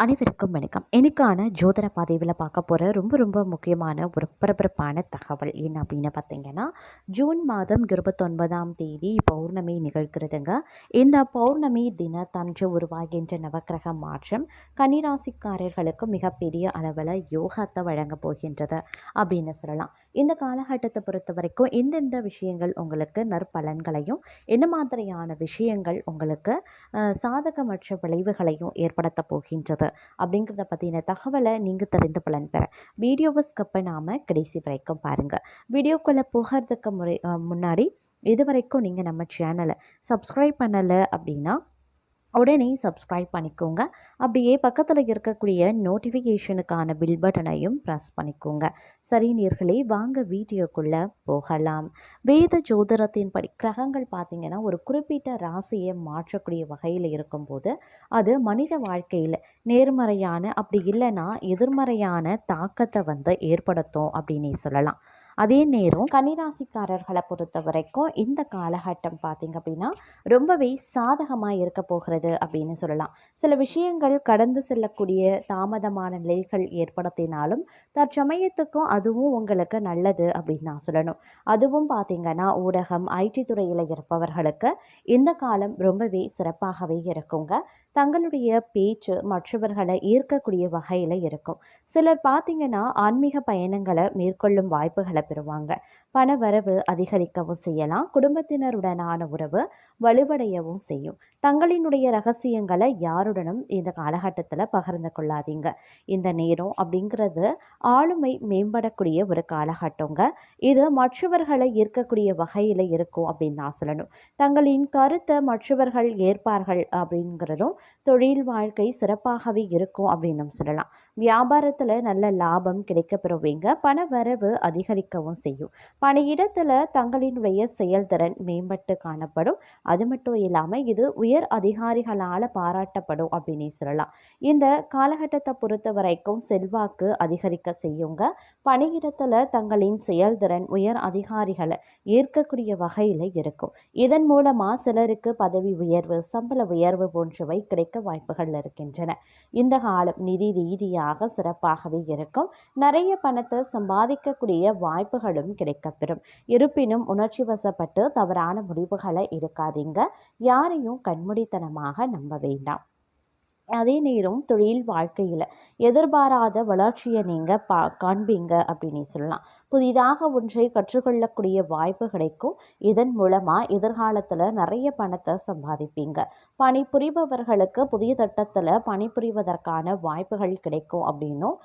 அனைவருக்கும் வணக்கம். எனக்கான ஜோதிட பதிவில் பார்க்க போகிற ரொம்ப முக்கியமான ஒரு பரபரப்பான தகவல் என்ன அப்படின்னு பார்த்தீங்கன்னா, ஜூன் மாதம் 29ஆம் தேதி பௌர்ணமி நிகழ்கிறதுங்க. இந்த பௌர்ணமி தினத்தன்று உருவாகின்ற நவக்கிரக மாற்றம் கன்னிராசிக்காரர்களுக்கு மிகப்பெரிய அளவில் யோகத்தை வழங்க போகின்றது அப்படின்னு சொல்லலாம். இந்த காலகட்டத்தை பொறுத்த வரைக்கும் எந்தெந்த விஷயங்கள் உங்களுக்கு நற்பலன்களையும், என்ன மாதிரியான விஷயங்கள் உங்களுக்கு சாதகமற்ற விளைவுகளையும் ஏற்படுத்த போகின்றது அப்படிங்கிறத பற்றின தகவலை நீங்கள் தெரிந்து பலன் பெற வீடியோவை ஸ்கிப் பண்ணாமல் கடைசி வரைக்கும் பாருங்கள். வீடியோக்குள்ளே போகிறதுக்கு முன்னாடி இது வரைக்கும் நீங்கள் நம்ம சேனலை சப்ஸ்கிரைப் பண்ணலை அப்படின்னா உடனே சப்ஸ்கிரைப் பண்ணிக்கோங்க. அப்படியே பக்கத்தில் இருக்கக்கூடிய நோட்டிஃபிகேஷனுக்கான பில் பட்டனையும் ப்ரெஸ் பண்ணிக்கோங்க. சரி நேர்களே, வாங்க வீடியோக்குள்ளே போகலாம். வேத ஜோதிடத்தின்படி கிரகங்கள் பார்த்திங்கன்னா ஒரு குறிப்பிட்ட ராசியை மாற்றக்கூடிய வகையில் இருக்கும்போது அது மனித வாழ்க்கையில் நேர்மறையான அப்படி இல்லைன்னா எதிர்மறையான தாக்கத்தை ஏற்படுத்தும் அப்படின்னே சொல்லலாம். அதே நேரம் கன்னிராசிக்காரர்களை பொறுத்த வரைக்கும் இந்த காலகட்டம் பார்த்திங்க அப்படின்னா ரொம்பவே சாதகமாக இருக்க போகிறது அப்படின்னு சொல்லலாம். சில விஷயங்கள் கடந்து செல்லக்கூடிய தாமதமான நிலைகள் ஏற்படுத்தினாலும் தற்சமயத்துக்கும் அதுவும் உங்களுக்கு நல்லது அப்படின்னு நான் சொல்லணும். அதுவும் பார்த்திங்கன்னா ஊடகம், ஐடி துறையில் இருப்பவர்களுக்கு இந்த காலம் ரொம்பவே சிறப்பாகவே இருக்குங்க. தங்களுடைய பேச்சு மற்றவர்களை ஈர்க்கக்கூடிய வகையில் இருக்கும். சிலர் பார்த்திங்கன்னா ஆன்மீக பயணங்களை மேற்கொள்ளும் வாய்ப்புகளை பெறுவாங்க. பண வரவு அதிகரிக்கவும் செய்யலாம். குடும்பத்தினருடனான உறவு வலுவடையவும் செய்யும். தங்களினுடைய ரகசியங்களை யாருடனும் இந்த காலகட்டத்தில் பகிர்ந்து கொள்ளாதீங்க. இந்த நேரம் அப்படிங்கிறது ஆளுமை மேம்படக்கூடிய ஒரு காலகட்டங்க. இது மற்றவர்களை ஈர்க்கக்கூடிய வகையில் இருக்கும் அப்படின்னு நான் சொல்லணும். தங்களின் கருத்தை மற்றவர்கள் ஏற்பார்கள் அப்படிங்கிறதும் தொழில் வாழ்க்கை சிறப்பாகவே இருக்கும் அப்படின்னு சொல்லலாம். வியாபாரத்தில் நல்ல லாபம் கிடைக்க பெறுவீங்க. பண வரவு அதிகரிக்கவும் செய்யும். பணியிடத்தில் தங்களினுடைய செயல்திறன் மேம்பட்டு காணப்படும். அது மட்டும் இல்லாமல் இது உயர் அதிகாரிகளால் பாராட்டப்படும் அப்படின்னு சொல்லலாம். இந்த காலகட்டத்தை பொறுத்த வரைக்கும் செல்வாக்கு அதிகரிக்க செய்யுங்க. பணியிடத்தில் தங்களின் செயல்திறன் உயர் அதிகாரிகளை ஈர்க்கக்கூடிய வகையில் இருக்கும். இதன் மூலமாக சிலருக்கு பதவி உயர்வு, சம்பள உயர்வு போன்றவை கிடைக்க வாய்ப்புகள் இருக்கின்றன. இந்த காலம் நிதி ரீதியாக சிறப்பாகவே இருக்கும். நிறைய பணத்தை சம்பாதிக்கக்கூடிய வாய்ப்புகளும் கிடைக்கப்பெறும். இருப்பினும் உணர்ச்சி வசப்பட்டு தவறான முடிவுகளை எடுக்காதீங்க. யாரையும் கண்மூடித்தனமாக நம்ப வேண்டாம். அதே நேரம் தொழில் வாழ்க்கையில் எதிர்பாராத வளர்ச்சியை நீங்கள் காண்பீங்க அப்படின்னு சொல்லலாம். புதிதாக ஒன்றை கற்றுக்கொள்ளக்கூடிய வாய்ப்பு கிடைக்கும். இதன் மூலமாக எதிர்காலத்தில் நிறைய பணத்தை சம்பாதிப்பீங்க. பணிபுரிபவர்களுக்கு புதிய திட்டத்தில் பணிபுரிவதற்கான வாய்ப்புகள் கிடைக்கும் அப்படின்னும்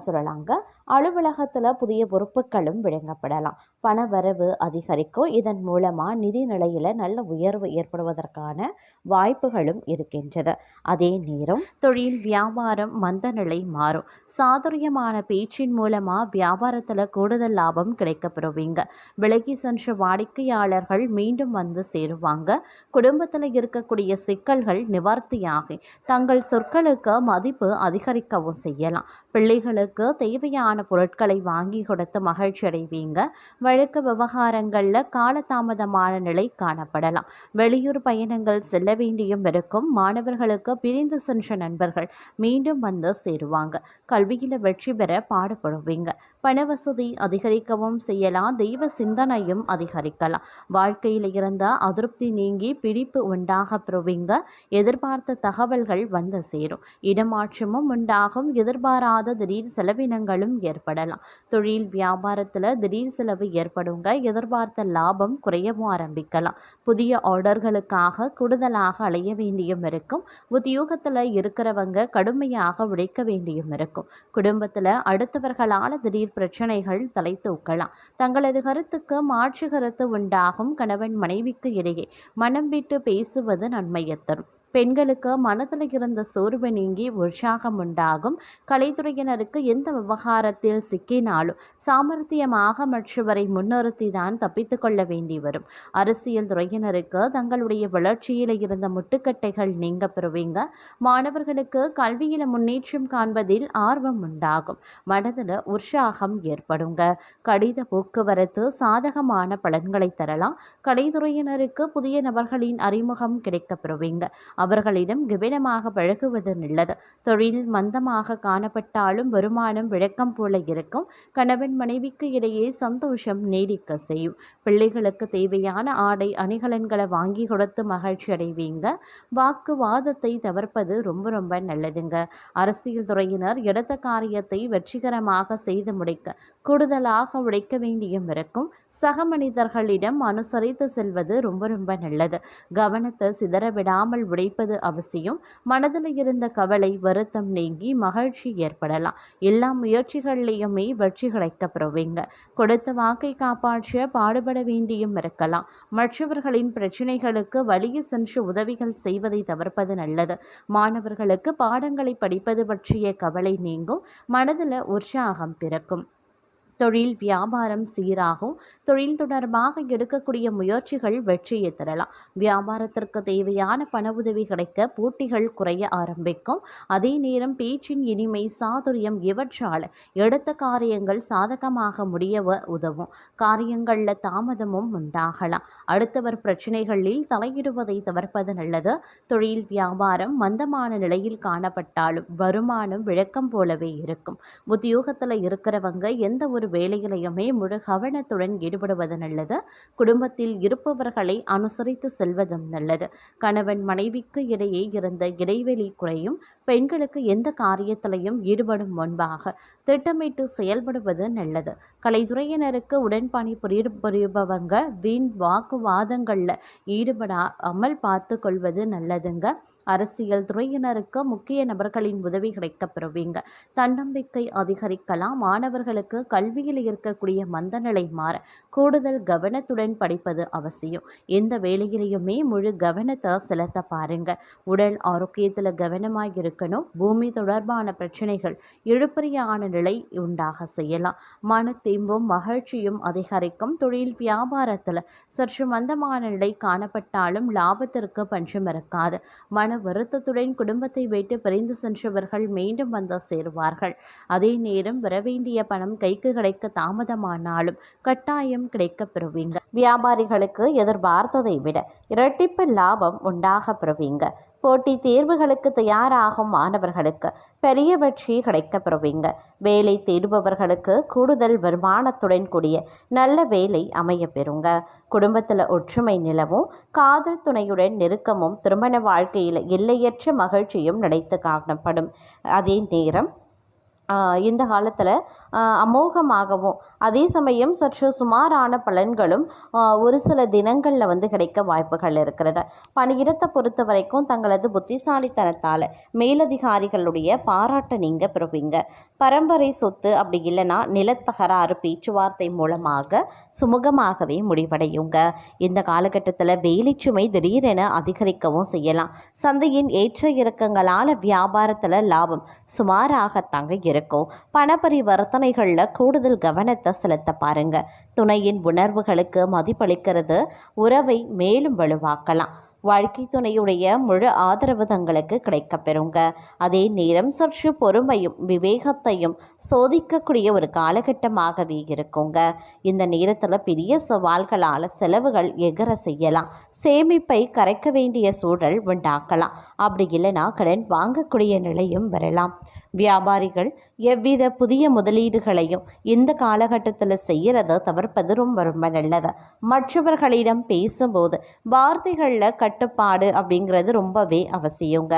சொல்லலாங்க. அலுவலகத்தில் புதிய பொறுப்புகளும் வழங்கப்படலாம். பண வரவு அதிகரிக்கும். இதன் மூலமாக நிதி நிலையில் நல்ல உயர்வு ஏற்படுவதற்கான வாய்ப்புகளும் இருக்கின்றது. அதே நேரம் தொழில் வியாபாரம் மந்த நிலை மாறும். சாதுரியமான பேச்சின் மூலமா வியாபாரத்தில் கூடுதல் லாபம் கிடைக்கப்பெறுவீங்க. விலகி சென்ற வாடிக்கையாளர்கள் மீண்டும் வந்து சேருவாங்க. குடும்பத்தில் இருக்கக்கூடிய சிக்கல்கள் நிவர்த்தியாகி தங்கள் சொற்களுக்கு மதிப்பு அதிகரிக்கவும் செய்யலாம். பிள்ளைகளுக்கு தேவையான பொருட்களை வாங்கி கொடுத்து மகிழ்ச்சி அடைவீங்க. வழக்கு விவகாரங்களில் காலதாமதமான நிலை காணப்படலாம். வெளியூர் பயணங்கள் செல்ல வேண்டியும் இருக்கும். மாணவர்களுக்கு பிரிந்து சென்ற நண்பர்கள் மீண்டும் வந்து சேருவாங்க. கல்வியில் வெற்றி பெற பாடுபடுவீங்க. பணவசதி அதிகரிக்கவும் செய்யலாம். தெய்வ சிந்தனையும் அதிகரிக்கலாம். வாழ்க்கையில் இருந்த அதிருப்தி நீங்கி பிடிப்பு உண்டாக பெறுவீங்க. எதிர்பார்த்த தகவல்கள் வந்து சேரும். இடமாற்றமும் உண்டாகும். எதிர்பாராத திடீர் செலவினங்களும் ஏற்படலாம். தொழில் வியாபாரத்தில் திடீர் செலவு ஏற்படுங்க. எதிர்பார்த்த லாபம் குறையவும் ஆரம்பிக்கலாம். புதிய ஆர்டர்களுக்காக கூடுதலாக அலைய வேண்டியும் இருக்கும். உத்தியோகத்தில் இருக்கிறவங்க கடுமையாக உழைக்க வேண்டியும் இருக்கும். குடும்பத்தில் அடுத்தவர்களால் திடீர் பிரச்சனைகள் தலை தூக்கலாம். தங்களது கருத்துக்கு மாற்று கருத்து உண்டாகும். கணவன் மனைவிக்கு இடையே மனம் விட்டு பேசுவது நன்மையை தரும். பெண்களுக்கு மனதில் இருந்த சோர்வு நீங்கி உற்சாகம் உண்டாகும். கலைத்துறையினருக்கு எந்த விவகாரத்தில் சிக்கினாலும் சாமர்த்தியமாக மற்றவரை முன்னிறுத்தி தான் தப்பித்து கொள்ள வேண்டி வரும். அரசியல் துறையினருக்கு தங்களுடைய வளர்ச்சியில் இருந்த முட்டுக்கட்டைகள் நீங்க பெறுவீங்க. மாணவர்களுக்கு கல்வியில் முன்னேற்றம் காண்பதில் ஆர்வம் உண்டாகும். மனதில் உற்சாகம் ஏற்படுங்க. கடித போக்குவரத்து சாதகமான பலன்களை தரலாம். கலைத்துறையினருக்கு புதிய நபர்களின் அறிமுகம் கிடைக்க பெறுவீங்க. அவர்களிடம் கவனமாக பழகுவது நல்லது. தொழில் மந்தமாக காணப்பட்டாலும் வருமானம் விளக்கம் போல இருக்கும். கணவன் மனைவிக்கு இடையே சந்தோஷம் நீடிக்க செய்யும். பிள்ளைகளுக்கு தேவையான ஆடை அணிகலன்களை வாங்கி கொடுத்து மகிழ்ச்சி அடைவீங்க. வாக்குவாதத்தை தவிர்ப்பது ரொம்ப ரொம்ப நல்லதுங்க. அரசியல் துறையினர் எடுத்த காரியத்தை வெற்றிகரமாக செய்து முடிக்க கூடுதலாக உழைக்க வேண்டியும் இருக்கும். சக மனிதர்களிடம் அனுசரித்து செல்வது ரொம்ப ரொம்ப நல்லது. கவனத்தை சிதறவிடாமல் உழைப்பது அவசியம். மனதில் இருந்த கவலை வருத்தம் நீங்கி மகிழ்ச்சி ஏற்படலாம். எல்லா முயற்சிகளிலையுமே வெற்றி கிடைக்கப்பெறுவீங்க. கொடுத்த வாக்கை காப்பாற்ற பாடுபட வேண்டியும் இருக்கலாம். மற்றவர்களின் பிரச்சனைகளுக்கு வழியே சென்று உதவிகள் செய்வதை தவிர்ப்பது நல்லது. மாணவர்களுக்கு பாடங்களை படிப்பது பற்றிய கவலை நீங்கும். மனதில் உற்சாகம் பிறக்கும். தொழில் வியாபாரம் சீராகும். தொழில் தொடர்பாக எடுக்கக்கூடிய முயற்சிகள் வெற்றியை தரலாம். வியாபாரத்திற்கு தேவையான பண உதவி கிடைக்க போட்டிகள் குறைய ஆரம்பிக்கும். அதே நேரம் பேச்சின் இனிமை சாதுரியம் இவற்றால் எடுத்த காரியங்கள் சாதகமாக முடிய உதவும். காரியங்களில் தாமதமும் உண்டாகலாம். அடுத்தவர் பிரச்சனைகளில் தலையிடுவதை தவிர்ப்பது நல்லது. தொழில் வியாபாரம் மந்தமான நிலையில் காணப்பட்டாலும் வருமானம் விளக்கம் போலவே இருக்கும். உத்தியோகத்தில் இருக்கிறவங்க எந்த ஒரு வேலைகளையுமே முழு கவனத்துடன் ஈடுபடுவது நல்லது. குடும்பத்தில் இருப்பவர்களை அனுசரித்து செல்வதும் நல்லது. கணவன் மனைவிக்கு இடையே இருந்த இடைவெளி குறையும். பெண்களுக்கு எந்த காரியத்திலையும் ஈடுபடும் முன்பாக திட்டமிட்டு செயல்படுவது நல்லது. கலைத்துறையினருக்கு உடன்பணி புரிபவங்க வீண் வாக்குவாதங்களில் ஈடுபடாமல் பார்த்து கொள்வது நல்லதுங்க. அரசியல் துறையினருக்கு முக்கிய நபர்களின் உதவி கிடைக்கப்பெறுவீங்க. தன்னம்பிக்கை அதிகரிக்கலாம். மாணவர்களுக்கு கல்வியில் இருக்கக்கூடிய மந்தநிலை மாற கூடுதல் கவனத்துடன் படிப்பது அவசியம். எந்த வேலையிலையுமே முழு கவனத்தை செலுத்த பாருங்க. உடல் ஆரோக்கியத்தில் கவனமாக இருக்கணும். பூமி தொடர்பான பிரச்சனைகள் இழுபறியான நிலை உண்டாக செய்யலாம். மன தெம்பும் மகிழ்ச்சியும் அதிகரிக்கும். தொழில் வியாபாரத்தில் சற்று மந்தமான நிலை காணப்பட்டாலும் லாபத்திற்கு பஞ்சம் இருக்காது. மன வருத்தத்துடன் குடும்பத்தை விட்டு பிரிந்து சென்றவர்கள் மீண்டும் வந்து சேருவார்கள். அதே நேரம் வரவேண்டிய பணம் கைக்கு கிடைக்க தாமதமானாலும் கட்டாயம் கிடைக்க பெறுவீங்க. வியாபாரிகளுக்கு எதிர்பார்த்ததை விட இரட்டிப்பு லாபம் உண்டாக பெறுவீங்க. போட்டி தேர்வுகளுக்கு தயாராகும் மாணவர்களுக்கு பெரிய வெற்றி கிடைக்கப்பெறுவீங்க. வேலை தேடுபவர்களுக்கு கூடுதல் வருமானத்துடன் கூடிய நல்ல வேலை அமைய பெறுங்க. குடும்பத்தில் ஒற்றுமை நிலவும். காதல் துணையுடன் நெருக்கமும் திருமண வாழ்க்கையில் எல்லையற்ற மகிழ்ச்சியும் நினைத்து காணப்படும். அதே நேரம் இந்த காலத்தில் அமோகமாகவும் அதே சமயம் சற்று சுமாரான பலன்களும் ஒரு சில தினங்களில் கிடைக்க வாய்ப்புகள் இருக்கிறது. பணியிடத்தை பொறுத்த வரைக்கும் தங்களது புத்திசாலித்தனத்தால் மேலதிகாரிகளுடைய பாராட்டை நீங்கள் பெறுவீங்க. பரம்பரை சொத்து அப்படி இல்லைன்னா நிலத்தகராறு பேச்சுவார்த்தை மூலமாக சுமூகமாகவே முடிவடையுங்க. இந்த காலகட்டத்தில் வேலைச்சுமை திடீரென அதிகரிக்கவும் செய்யலாம். சந்தையின் ஏற்ற இறக்கங்களால் வியாபாரத்தில் லாபம் சுமாராகத்தாங்க இருக்கும். பணப்பரிவர்த்தனைகளில் கூடுதல் கவனத்தை செலுத்த பாருங்க. துணையின் உணர்வுகளுக்கு மதிப்பளிக்கிறது உறவை மேலும் வலுவாக்கலாம். வாழ்க்கை துணையுடைய முழு ஆதரவு தங்களுக்கு கிடைக்கப்பெறுங்க. அதே நேரம் சற்று பொறுமையும் விவேகத்தையும் சோதிக்கக்கூடிய ஒரு காலகட்டமாகவே இருக்குங்க. இந்த நேரத்தில் பெரிய சவால்களால் செலவுகள் எகர செய்யலாம். சேமிப்பை கரைக்க வேண்டிய சூழல் உண்டாக்கலாம். அப்படி இல்லைனா கடன் வாங்கக்கூடிய நிலையும் வரலாம். வியாபாரிகள் எவ்வித புதிய முதலீடுகளையும் இந்த காலகட்டத்தில் செய்கிறத தவிர்ப்பது ரொம்ப ரொம்ப நல்லது. மற்றவர்களிடம் பேசும்போது வார்த்தைகளில் கட்டுப்பாடு அப்படிங்கிறது ரொம்பவே அவசியங்க.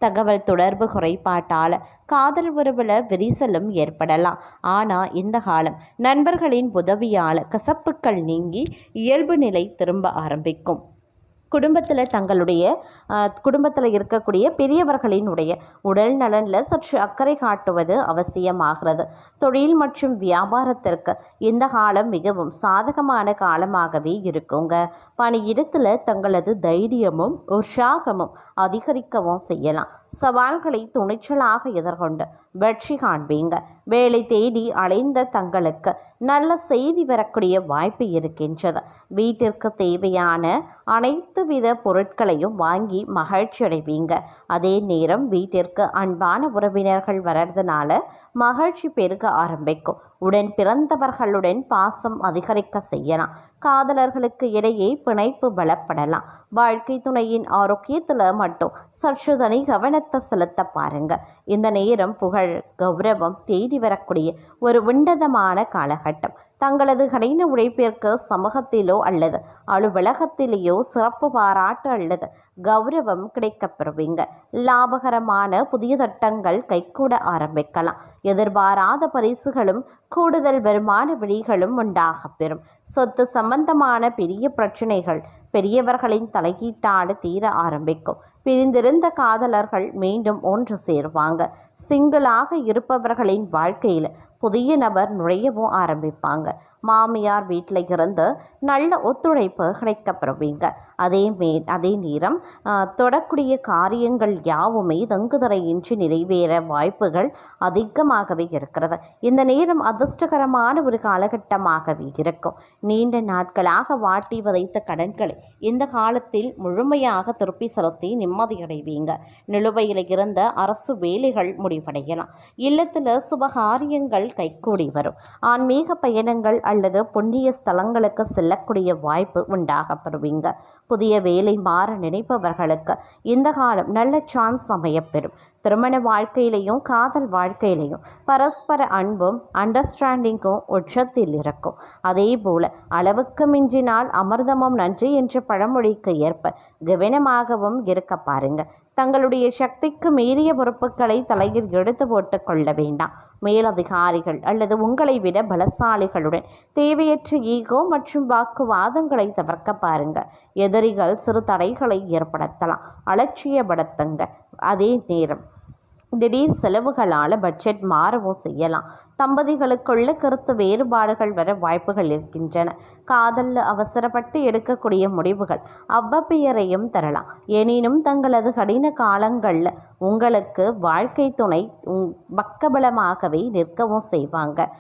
தகவல் தொடர்பு குறைபாட்டால் காதல் உறவில் விரிசலும் ஏற்படலாம். ஆனால் இந்த காலம் நண்பர்களின் உதவியால் கசப்புக்கள் நீங்கி இயல்பு நிலை திரும்ப ஆரம்பிக்கும். குடும்பத்தில் இருக்கக்கூடிய பெரியவர்களினுடைய உடல் நலனில் சற்று அக்கறை காட்டுவது அவசியமாகிறது. தொழில் மற்றும் வியாபாரத்திற்கு இந்த காலம் மிகவும் சாதகமான காலமாகவே இருக்குங்க. பணியிடத்தில் தங்களது தைரியமும் உற்சாகமும் அதிகரிக்கவும் செய்யலாம். சவால்களை துணிச்சலாக எதிர்கொண்டு வெற்றி காண்பீங்க. வேலை தேடி அலைந்த தங்களுக்கு நல்ல செய்தி வரக்கூடிய வாய்ப்பு இருக்கின்றது. வீட்டிற்கு தேவையான அனைத்து புதுவித பொருட்களையும் வாங்கி மகிழ்ச்சி அடைவீங்க. அதே நேரம் வீட்டிற்கு அன்பான உறவினர்கள் வர்றதுனால மகிழ்ச்சி பெருக ஆரம்பிக்கும். உடன் பிறந்தவர்களுடன் பாசம் அதிகரிக்க செய்யலாம். காதலர்களுக்கு இடையே பிணைப்பு பலப்படலாம். வாழ்க்கை துணையின் ஆரோக்கியத்தில் மட்டும் சற்று தனி கவனத்தை செலுத்த பாருங்க. இந்த நேரம் புகழ் கௌரவம் தேடி வரக்கூடிய ஒரு உன்னதமான காலகட்டம். தங்களது கடின உழைப்பிற்கு சமூகத்திலோ அல்லது அலுவலகத்திலேயோ சிறப்பு பாராட்டு அல்லது கௌரவம் கிடைக்கப்பெறுவீங்க. லாபகரமான புதிய திட்டங்கள் கைகூட ஆரம்பிக்கலாம். எதிர்பாராத பரிசுகளும் கூடுதல் வருமான வழிகளும் உண்டாகப் பெறும். சொத்து சம்பந்தமான பெரிய பிரச்சனைகள் பெரியவர்களின் தலையீட்டாடு தீர ஆரம்பிக்கும். பிரிந்திருந்த காதலர்கள் மீண்டும் ஒன்று சேருவாங்க. சிங்கிளாக இருப்பவர்களின் வாழ்க்கையில் புதிய நபர் நுழையவும் ஆரம்பிப்பாங்க. மாமியார் வீட்டில் இருந்து நல்ல ஒத்துழைப்பு கிடைக்கப்பெறுவீங்க. அதே நேரம் தொடக்கூடிய காரியங்கள் யாவுமே தங்குதடையின்றி நிறைவேற வாய்ப்புகள் அதிகமாகவே இருக்கிறது. இந்த நேரம் அதிர்ஷ்டகரமான ஒரு காலகட்டமாகவே இருக்கும். நீண்ட நாட்களாக வாட்டி வதைத்த கடன்களை இந்த காலத்தில் முழுமையாக திருப்பி செலுத்தி நிம்மதியடைவீங்க. நிலுவையில் இருந்த அரசு வேலைகள் முடிவடையலாம். இல்லத்தில் சுபகாரியங்கள் கைகூடி வரும். ஆன்மீக பயணங்கள் அல்லது புண்ணிய ஸ்தலங்களுக்கு செல்லக்கூடிய வாய்ப்பு உண்டாகப்படுவீங்க. புதிய வேலை மாற நினைப்பவர்களுக்கு இந்த காலம் நல்ல சான்ஸ் அமையப்பெறும். திருமண வாழ்க்கையிலையும் காதல் வாழ்க்கையிலையும் பரஸ்பர அன்பும் அண்டர்ஸ்டாண்டிங்கும் உச்சத்தில் இருக்கும். அதே போல அளவுக்கு மிஞ்சினால் அமிர்தமும் நன்றி என்ற பழமொழிக்கு ஏற்ப கவனமாகவும் இருக்க பாருங்க. தங்களுடைய சக்திக்கு மீறிய பொறுப்புகளை தலையில் எடுத்து போட்டு கொள்ள வேண்டாம். மேலதிகாரிகள் அல்லது உங்களை விட பலசாலிகளுடன் தேவையற்ற ஈகோ மற்றும் வாக்குவாதங்களை தவிர்க்க பாருங்க. எதிரிகள் சிறு தடைகளை ஏற்படுத்தலாம். அலட்சியப்படுத்துங்க. அதே நேரம் திடீர் செலவுகளால் பட்ஜெட் மாறவும் செய்யலாம். தம்பதிகளுக்குள்ள கருத்து வேறுபாடுகள் வர வாய்ப்புகள் இருக்கின்றன. காதலில் அவசரப்பட்டு எடுக்கக்கூடிய முடிவுகள் அவ்வப்பெயரையும் தரலாம். எனினும் தங்களது கடின காலங்களில் உங்களுக்கு வாழ்க்கை துணை பக்கபலமாகவே நிற்கவும் செய்வாங்க.